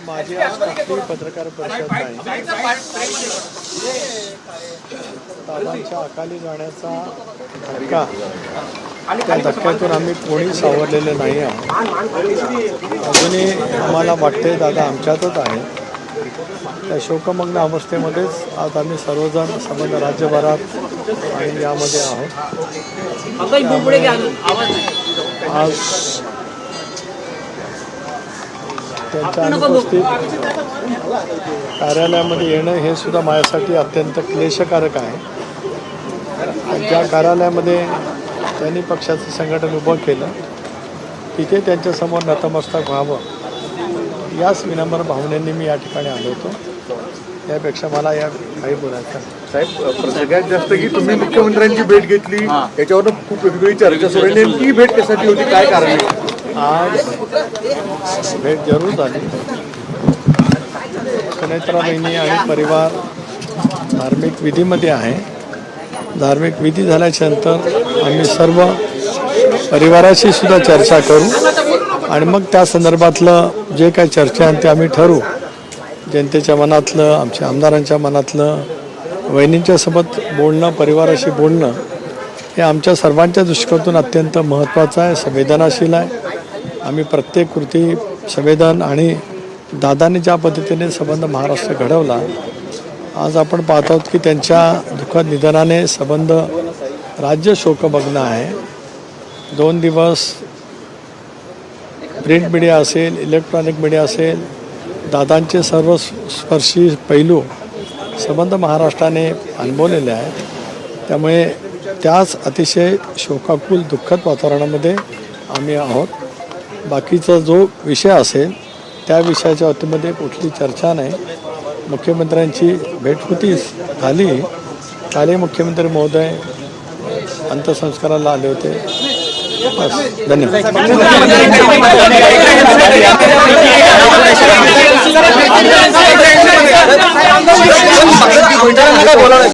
माझी आज पत्रकार परिषद बाबांच्या अकाली जाण्याचा धक्का, त्या धक्क्यातून आम्ही कोणी सावरलेले नाही आहोत. अजूनही आम्हाला वाटते दादा आमच्यातच आहे. त्या शोकमग्न अवस्थेमध्येच आज आम्ही सर्वजण संबंध राज्यभरात आणि यामध्ये आहोत. आज त्यांच्या अनुपस्थित कार्यालयामध्ये येणं हे सुद्धा माझ्यासाठी अत्यंत क्लेशकारक आहे. ज्या कार्यालयामध्ये त्यांनी पक्षाचं संघटन उभं केलं तिथे त्यांच्यासमोर नतमस्तक व्हावं याच विनम्र भावनेने मी या ठिकाणी आलो होतो. यापेक्षा मला या काही बोलायचं. साहेब, सगळ्यात जास्त की तुम्ही मुख्यमंत्र्यांची भेट घेतली याच्यावर खूप वेगवेगळी चर्चा सुरू आहे. नेमकी भेट कशासाठी होती, काय कारण आहे? आज भेट जरूर झाली. सुनेत्रा बहिणी आणि परिवार धार्मिक विधीमध्ये आहे. धार्मिक विधी झाल्याच्या नंतर आम्ही सर्व परिवाराशी सुद्धा चर्चा करू आणि मग त्या संदर्भातलं जे काही चर्चा आहे ते आम्ही ठरवू. जनतेच्या मनातलं, आमच्या आमदारांच्या मनातलं, वहिनींच्या सोबत बोलणं, परिवाराशी बोलणं हे आमच्या सर्वांच्या दृष्टिकोनातून अत्यंत महत्त्वाचं आहे, संवेदनाशील आहे. आम्ही प्रत्येक कृती संवेदन आणि दादांनी ज्या पद्धतीने संबंध महाराष्ट्र घडवला, आज आपण पाहत आहोत की त्यांच्या दुःखद निधनाने संबंध राज्य शोकमग्न आहे. 2 दिवस प्रिंट मीडिया असेल, इलेक्ट्रॉनिक मीडिया असेल, दादांचे सर्व स्पर्शी पैलू संबंध महाराष्ट्राने अनुभवलेले आहेत. त्यामुळे त्याच अतिशय शोकाकुल दुःखद वातावरणामध्ये आम्ही आहोत. बाकीचा जो विषय असेल त्या विषयाच्या बाबतीमध्ये कुठली चर्चा नाही. मुख्यमंत्र्यांची भेट होतीच, झाली. कालही मुख्यमंत्री महोदय अंत्यसंस्काराला आले होते. बस, धन्यवाद.